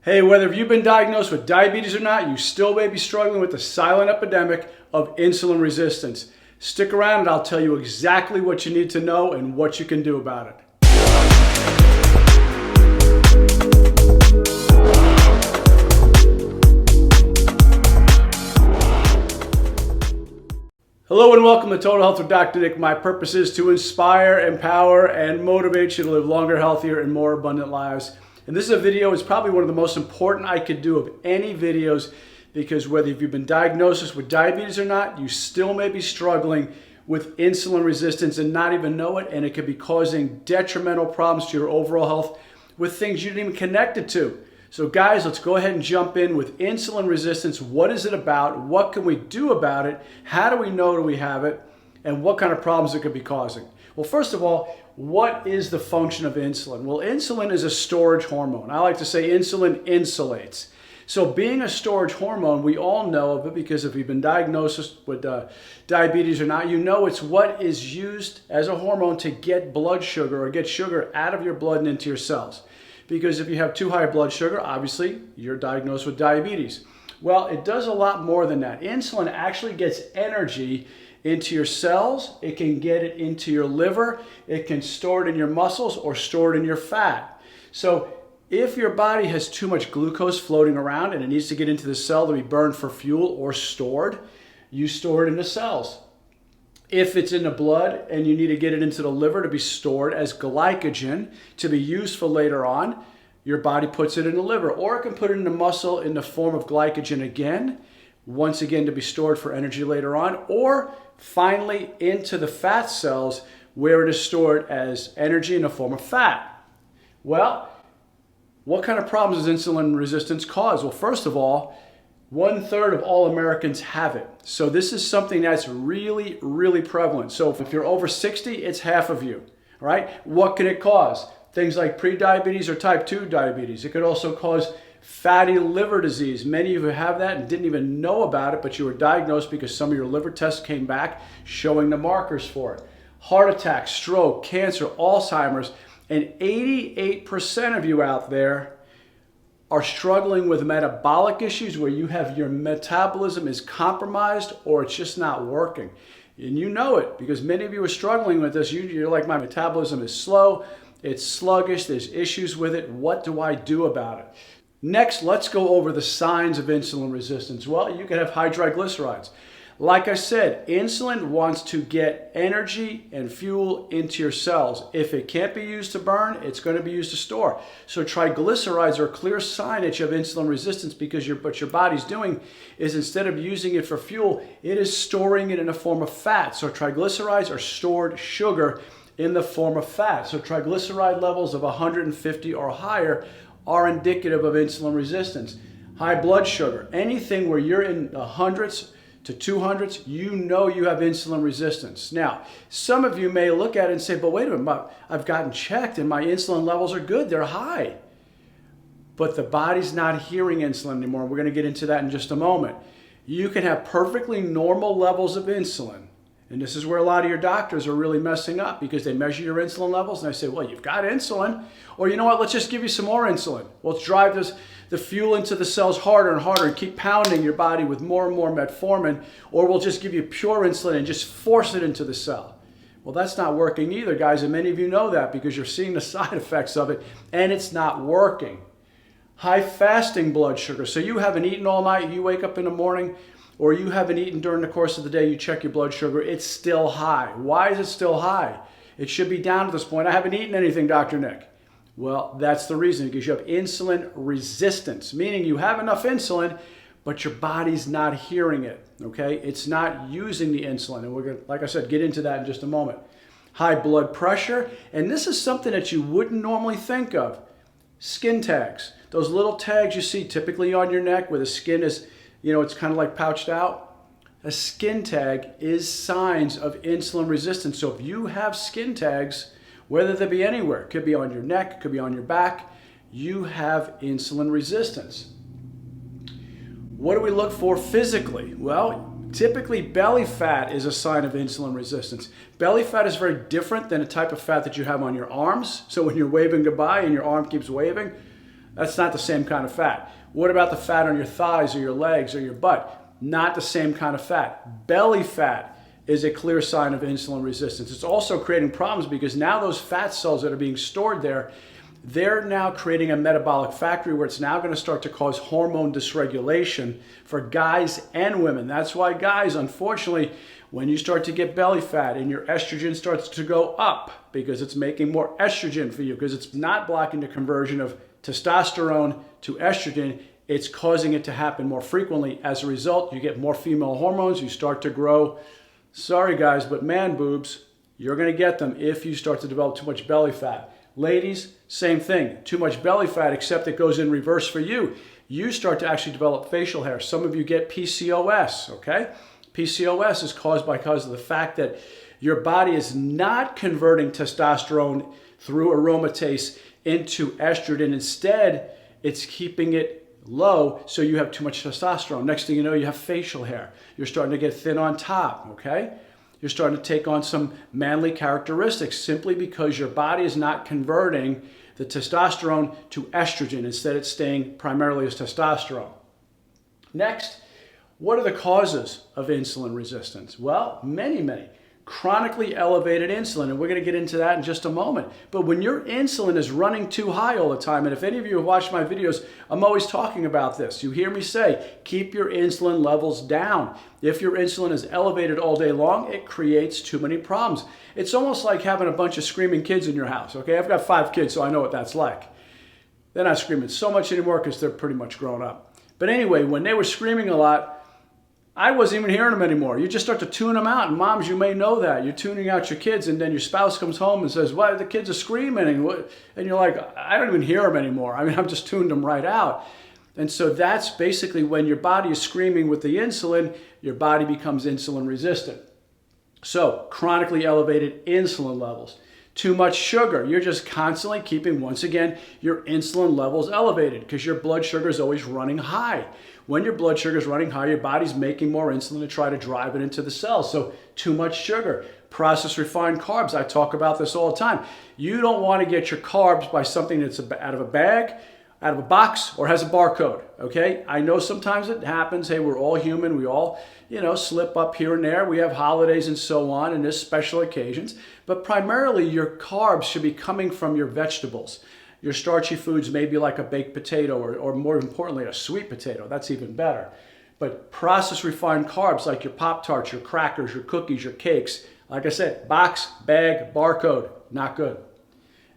Hey, whether you've been diagnosed with diabetes or not, you still may be struggling with the silent epidemic of insulin resistance. Stick around and I'll tell you exactly what you need to know and what you can do about it. Hello and welcome to Total Health with Dr. Nick. My purpose is to inspire, empower, and motivate you to live longer, healthier, and more abundant lives. And this is a video, it's probably one of the most important I could do of any videos, because whether you've been diagnosed with diabetes or not, you still may be struggling with insulin resistance and not even know it, and it could be causing detrimental problems to your overall health with things you didn't even connect it to. So guys, let's go ahead and jump in with insulin resistance. What is it about? What can we do about it? How do we know that we have it? And what kind of problems it could be causing? Well, first of all, what is the function of insulin? Well, insulin is a storage hormone. I like to say insulin insulates. So being a storage hormone, we all know of it because if you've been diagnosed with diabetes or not, you know it's what is used as a hormone to get blood sugar or get sugar out of your blood and into your cells. Because if you have too high blood sugar, obviously you're diagnosed with diabetes. Well, it does a lot more than that. Insulin actually gets energy into your cells, it can get it into your liver, it can store it in your muscles or store it in your fat. So if your body has too much glucose floating around and it needs to get into the cell to be burned for fuel or stored, you store it in the cells. If it's in the blood and you need to get it into the liver to be stored as glycogen to be used for later on, your body puts it in the liver, or it can put it in the muscle in the form of glycogen again, once again to be stored for energy later on, or finally into the fat cells where it is stored as energy in the form of fat. Well, what kind of problems does insulin resistance cause? Well, first of all, 1/3 of all Americans have it. So this is something that's really, really prevalent. So if you're over 60, it's half of you, all right? What can it cause? Things like prediabetes or type 2 diabetes. It could also cause fatty liver disease. Many of you have that and didn't even know about it, but you were diagnosed because some of your liver tests came back showing the markers for it. Heart attack, stroke, cancer, Alzheimer's, and 88% of you out there are struggling with metabolic issues where you have your metabolism is compromised or it's just not working. And you know it because many of you are struggling with this. You're like, my metabolism is slow, it's sluggish, there's issues with it. What do I do about it? Next, let's go over the signs of insulin resistance. Well, you can have high triglycerides. Like I said, insulin wants to get energy and fuel into your cells. If it can't be used to burn, it's going to be used to store. So triglycerides are a clear sign that you have insulin resistance because what your body's doing is instead of using it for fuel, it is storing it in the form of fat. So triglycerides are stored sugar in the form of fat. So triglyceride levels of 150 or higher are indicative of insulin resistance. High blood sugar, anything where you're in the hundreds to 200s, you know you have insulin resistance. Now, some of you may look at it and say, but wait a minute, I've gotten checked and my insulin levels are good, they're high. But the body's not hearing insulin anymore. We're going to get into that in just a moment. You can have perfectly normal levels of insulin. And this is where a lot of your doctors are really messing up because they measure your insulin levels and they say, well, you've got insulin. Or you know what, let's just give you some more insulin. Well, let's drive the fuel into the cells harder and harder and keep pounding your body with more and more metformin. Or we'll just give you pure insulin and just force it into the cell. Well, that's not working either, guys. And many of you know that because you're seeing the side effects of it and it's not working. High fasting blood sugar. So you haven't eaten all night, you wake up in the morning, or you haven't eaten during the course of the day, you check your blood sugar, it's still high. Why is it still high? It should be down to this point. I haven't eaten anything, Dr. Nick. Well, that's the reason, because you have insulin resistance, meaning you have enough insulin, but your body's not hearing it, okay? It's not using the insulin, and we're going to, like I said, get into that in just a moment. High blood pressure, and this is something that you wouldn't normally think of. Skin tags, those little tags you see typically on your neck where the skin is, it's kind of like pouched out. A skin tag is signs of insulin resistance. So if you have skin tags, whether they be anywhere, it could be on your neck, it could be on your back, you have insulin resistance. What do we look for physically? Well, typically belly fat is a sign of insulin resistance. Belly fat is very different than the type of fat that you have on your arms. So when you're waving goodbye and your arm keeps waving, That's not the same kind of fat. What about the fat on your thighs or your legs or your butt? Not the same kind of fat. Belly fat is a clear sign of insulin resistance. It's also creating problems because now those fat cells that are being stored there, they're now creating a metabolic factory where it's now going to start to cause hormone dysregulation for guys and women. That's why guys, unfortunately, when you start to get belly fat and your estrogen starts to go up because it's making more estrogen for you, because it's not blocking the conversion of testosterone to estrogen, it's causing it to happen more frequently. As a result, you get more female hormones, you start to grow, sorry guys, but man boobs. You're going to get them if you start to develop too much belly fat. Ladies, same thing. Too much belly fat, except it goes in reverse for you. You start to actually develop facial hair. Some of you get PCOS, okay? PCOS is caused because of the fact that your body is not converting testosterone through aromatase into estrogen. Instead, it's keeping it low, so you have too much testosterone. Next thing you know, you have facial hair. You're starting to get thin on top, okay? You're starting to take on some manly characteristics simply because your body is not converting the testosterone to estrogen. Instead, it's staying primarily as testosterone. Next, what are the causes of insulin resistance? Well, many. Chronically elevated insulin, and we're going to get into that in just a moment. But when your insulin is running too high all the time, and if any of you have watched my videos, I'm always talking about this. You hear me say, keep your insulin levels down. If your insulin is elevated all day long, it creates too many problems. It's almost like having a bunch of screaming kids in your house, okay? I've got 5 kids, so I know what that's like. They're not screaming so much anymore because they're pretty much grown up. But anyway, when they were screaming a lot, I wasn't even hearing them anymore. You just start to tune them out. And moms, you may know that. You're tuning out your kids, and then your spouse comes home and says, "Why the kids are screaming?" And you're like, "I don't even hear them anymore. I mean, I've just tuned them right out." And so that's basically when your body is screaming with the insulin, your body becomes insulin resistant. So chronically elevated insulin levels. Too much sugar. You're just constantly keeping, once again, your insulin levels elevated because your blood sugar is always running high. When your blood sugar is running high, your body's making more insulin to try to drive it into the cells. So too much sugar. Processed refined carbs. I talk about this all the time. You don't want to get your carbs by something that's out of a bag, out of a box, or has a barcode, okay? I know sometimes it happens. Hey, we're all human. We all, slip up here and there. We have holidays and so on, and there's special occasions. But primarily, your carbs should be coming from your vegetables. Your starchy foods may be like a baked potato or more importantly, a sweet potato. That's even better. But processed refined carbs like your Pop-Tarts, your crackers, your cookies, your cakes, like I said, box, bag, barcode, not good.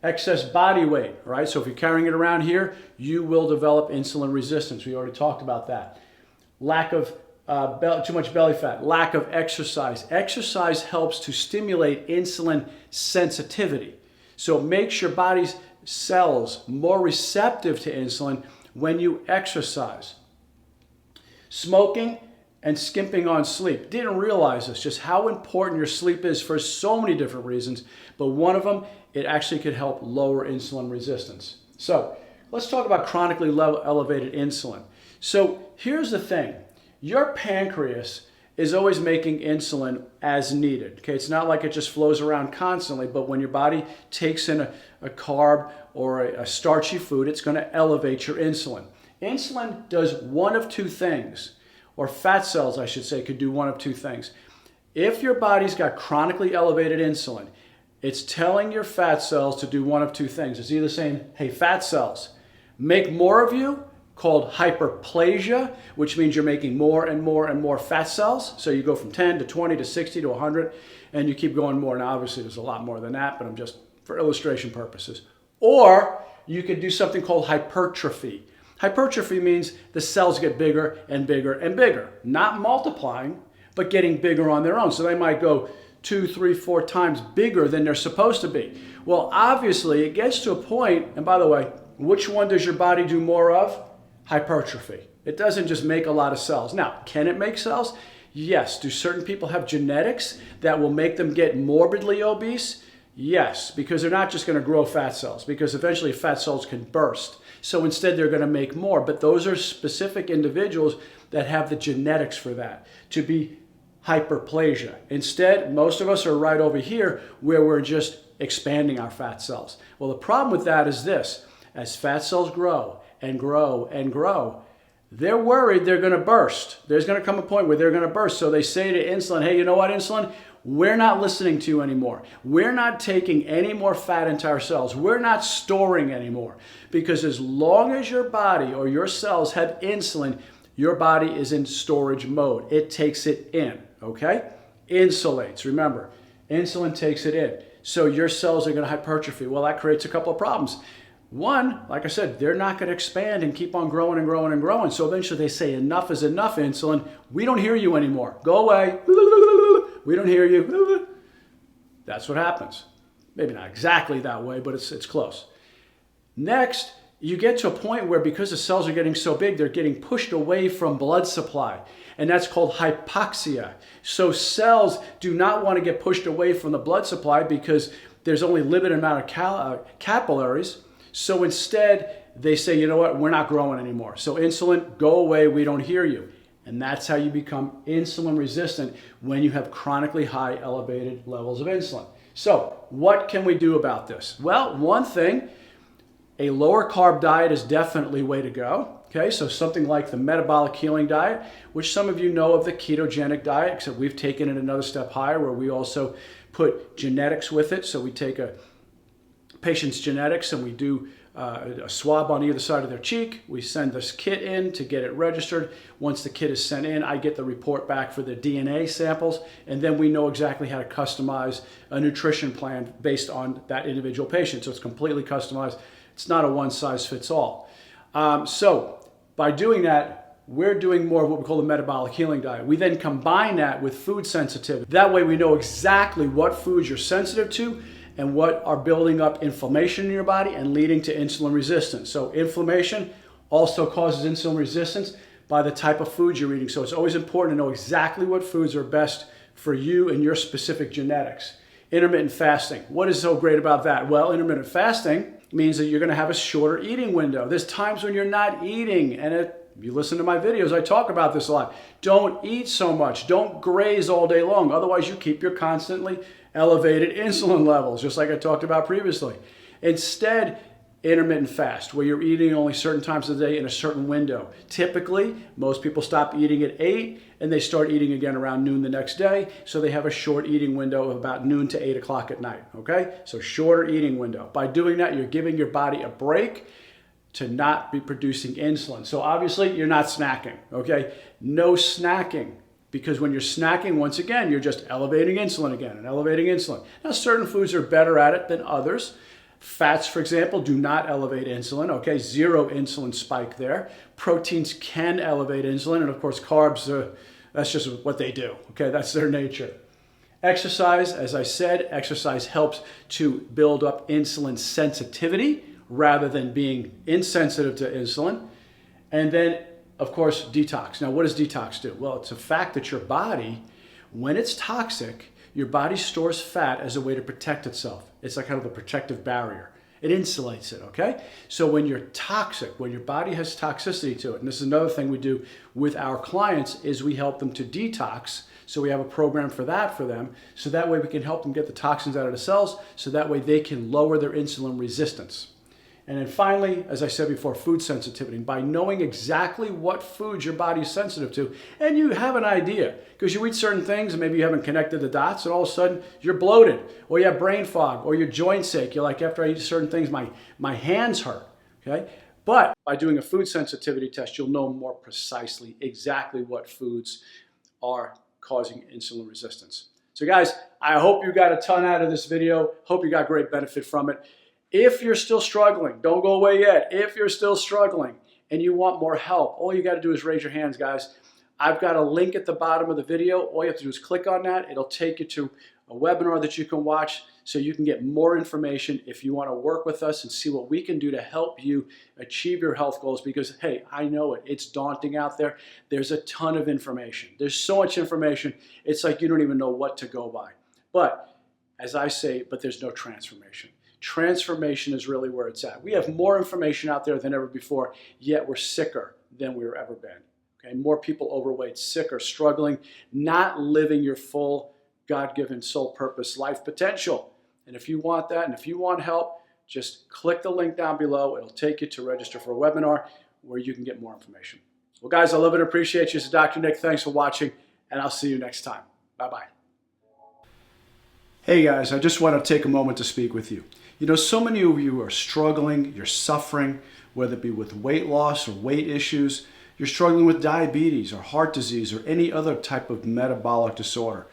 Excess body weight, right? So if you're carrying it around here, you will develop insulin resistance. We already talked about that. Lack of too much belly fat, lack of exercise. Exercise helps to stimulate insulin sensitivity. So it makes your body's cells more receptive to insulin when you exercise. Smoking and skimping on sleep. Didn't realize this, just how important your sleep is for so many different reasons, but one of them, it actually could help lower insulin resistance. So let's talk about chronically elevated insulin. So here's the thing. Your pancreas is always making insulin as needed. Okay, it's not like it just flows around constantly, but when your body takes in a carb or a starchy food, it's going to elevate your insulin. Insulin does one of two things, or fat cells, I should say, could do one of two things. If your body's got chronically elevated insulin, it's telling your fat cells to do one of two things. It's either saying, hey, fat cells, make more of you, called hyperplasia, which means you're making more and more and more fat cells. So you go from 10 to 20 to 60 to 100, and you keep going more. Now, obviously, there's a lot more than that, but I'm just for illustration purposes. Or you could do something called hypertrophy. Hypertrophy means the cells get bigger and bigger and bigger, not multiplying, but getting bigger on their own. So they might go 2, 3, 4 times bigger than they're supposed to be. Well, obviously, it gets to a point, and by the way, which one does your body do more of? Hypertrophy. It doesn't just make a lot of cells. Now, can it make cells? Yes. Do certain people have genetics that will make them get morbidly obese? Yes, because they're not just going to grow fat cells, because eventually fat cells can burst. So instead, they're going to make more. But those are specific individuals that have the genetics for that, to be hyperplasia. Instead, most of us are right over here where we're just expanding our fat cells. Well, the problem with that is this. As fat cells grow, and grow and grow. They're worried they're going to burst. There's going to come a point where they're going to burst. So they say to insulin, hey, you know what, insulin? We're not listening to you anymore. We're not taking any more fat into our cells. We're not storing anymore. Because as long as your body or your cells have insulin, your body is in storage mode. It takes it in, okay? Insulates, remember, insulin takes it in. So your cells are going to hypertrophy. Well, that creates a couple of problems. One, like I said, they're not going to expand and keep on growing and growing and growing. So eventually they say, enough is enough, insulin. We don't hear you anymore. Go away. We don't hear you. That's what happens. Maybe not exactly that way, but it's close. Next, you get to a point where because the cells are getting so big, they're getting pushed away from blood supply. And that's called hypoxia. So cells do not want to get pushed away from the blood supply because there's only a limited amount of capillaries. So instead, they say, you know what, we're not growing anymore. So insulin, go away, we don't hear you. And that's how you become insulin resistant when you have chronically high elevated levels of insulin. So what can we do about this? Well, one thing, a lower carb diet is definitely a way to go. Okay, so something like the metabolic healing diet, which some of you know of the ketogenic diet, except we've taken it another step higher where we also put genetics with it. So we take a patient's genetics and we do a swab on either side of their cheek. We send this kit in to get it registered. Once the kit is sent in, I get the report back for the DNA samples, and then we know exactly how to customize a nutrition plan based on that individual patient. So it's completely customized. It's not a one-size-fits-all. So by doing that, we're doing more of what we call the metabolic healing diet. We then combine that with food sensitivity. That way we know exactly what foods you're sensitive to and what are building up inflammation in your body and leading to insulin resistance. So inflammation also causes insulin resistance by the type of foods you're eating. So it's always important to know exactly what foods are best for you and your specific genetics. Intermittent fasting. What is so great about that? Well, intermittent fasting means that you're going to have a shorter eating window. There's times when you're not eating, and if you listen to my videos, I talk about this a lot. Don't eat so much. Don't graze all day long. Otherwise, you keep your constantly elevated insulin levels, just like I talked about previously. Instead, intermittent fast, where you're eating only certain times of the day in a certain window. Typically, most people stop eating at 8 and they start eating again around noon the next day. So they have a short eating window of about noon to 8 o'clock at night. Okay? So shorter eating window. By doing that, you're giving your body a break to not be producing insulin. So obviously, you're not snacking. Okay? No snacking. Because when you're snacking, once again, you're just elevating insulin again and elevating insulin. Now, certain foods are better at it than others. Fats, for example, do not elevate insulin, okay? Zero insulin spike there. Proteins can elevate insulin, and of course, carbs, that's just what they do, okay? That's their nature. Exercise, as I said, exercise helps to build up insulin sensitivity rather than being insensitive to insulin. And then, of course, detox. Now, what does detox do? Well, it's a fact that your body, when it's toxic, your body stores fat as a way to protect itself. It's like kind of a protective barrier. It insulates it, okay? So when you're toxic, when your body has toxicity to it, and this is another thing we do with our clients, is we help them to detox. So we have a program for that for them. So that way we can help them get the toxins out of the cells, so that way they can lower their insulin resistance. And then finally, as I said before, food sensitivity. By knowing exactly what foods your body is sensitive to, and you have an idea, because you eat certain things and maybe you haven't connected the dots, and all of a sudden you're bloated, or you have brain fog, or your joints ache. You're like, after I eat certain things, my hands hurt, okay? But by doing a food sensitivity test, you'll know more precisely exactly what foods are causing insulin resistance. So guys, I hope you got a ton out of this video. Hope you got great benefit from it. If you're still struggling, don't go away yet. If you're still struggling and you want more help, all you got to do is raise your hands, guys. I've got a link at the bottom of the video. All you have to do is click on that. It'll take you to a webinar that you can watch so you can get more information if you want to work with us and see what we can do to help you achieve your health goals. Because, hey, I know it. It's daunting out there. There's a ton of information. There's so much information. It's like you don't even know what to go by. But, as I say, but there's no transformation. Transformation is really where it's at. We have more information out there than ever before, yet we're sicker than we've ever been. Okay? More people overweight, sicker, struggling, not living your full God-given soul purpose life potential. And if you want that, and if you want help, just click the link down below. It'll take you to register for a webinar where you can get more information. Well, guys, I love and appreciate you. This is Dr. Nick. Thanks for watching, and I'll see you next time. Bye-bye. Hey, guys, I just want to take a moment to speak with you. You know, so many of you are struggling, you're suffering, whether it be with weight loss or weight issues. You're struggling with diabetes or heart disease or any other type of metabolic disorder.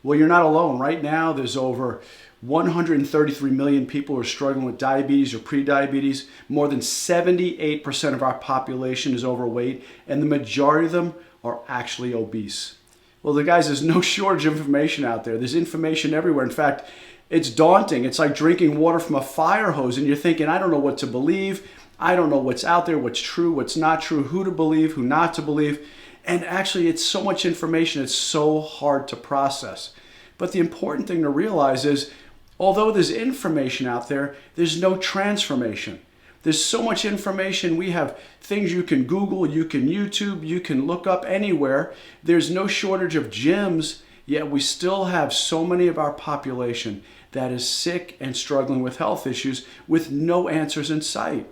Well, you're not alone. Right now, there's over 133 million people who are struggling with diabetes or prediabetes. More than 78% of our population is overweight, and the majority of them are actually obese. Well, guys, there's no shortage of information out there. There's information everywhere. In fact, it's daunting. It's like drinking water from a fire hose, and you're thinking, I don't know what to believe. I don't know what's out there, what's true, what's not true, who to believe, who not to believe. And actually, it's so much information, it's so hard to process. But the important thing to realize is, although there's information out there, there's no transformation. There's so much information. We have things you can Google, you can YouTube, you can look up anywhere. There's no shortage of gyms, yet we still have so many of our population that is sick and struggling with health issues with no answers in sight.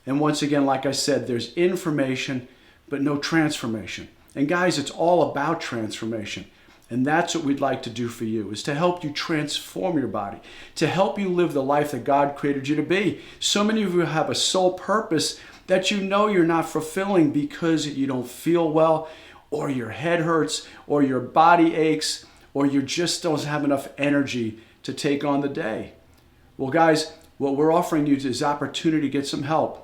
And once again, like I said, there's information, but no transformation. And guys, it's all about transformation. And that's what we'd like to do for you, is to help you transform your body, to help you live the life that God created you to be. So many of you have a sole purpose that you know you're not fulfilling because you don't feel well, or your head hurts, or your body aches, or you just don't have enough energy to take on the day. Well, guys, what we're offering you is opportunity to get some help.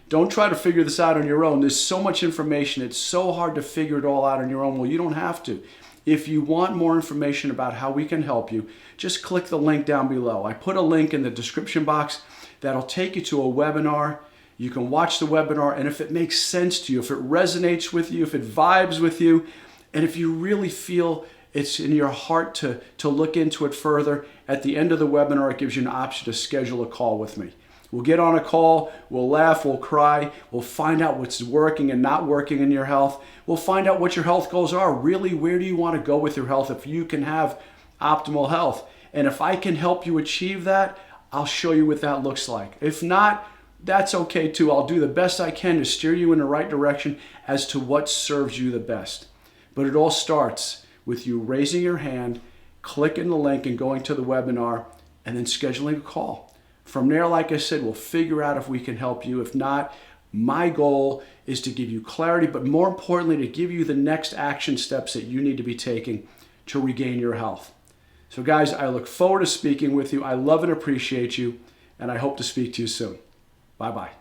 Don't try to figure this out on your own. There's so much information. It's so hard to figure it all out on your own. Well, you don't have to. If you want more information about how we can help you, just click the link down below. I put a link in the description box that'll take you to a webinar. You can watch the webinar, and if it makes sense to you, if it resonates with you, if it vibes with you, and if you really feel it's in your heart to look into it further, at the end of the webinar, it gives you an option to schedule a call with me. We'll get on a call, we'll laugh, we'll cry, we'll find out what's working and not working in your health. We'll find out what your health goals are. Really, where do you want to go with your health if you can have optimal health? And if I can help you achieve that, I'll show you what that looks like. If not, that's okay too. I'll do the best I can to steer you in the right direction as to what serves you the best. But it all starts with you raising your hand, clicking the link and going to the webinar, and then scheduling a call. From there, like I said, we'll figure out if we can help you. If not, my goal is to give you clarity, but more importantly, to give you the next action steps that you need to be taking to regain your health. So guys, I look forward to speaking with you. I love and appreciate you, and I hope to speak to you soon. Bye-bye.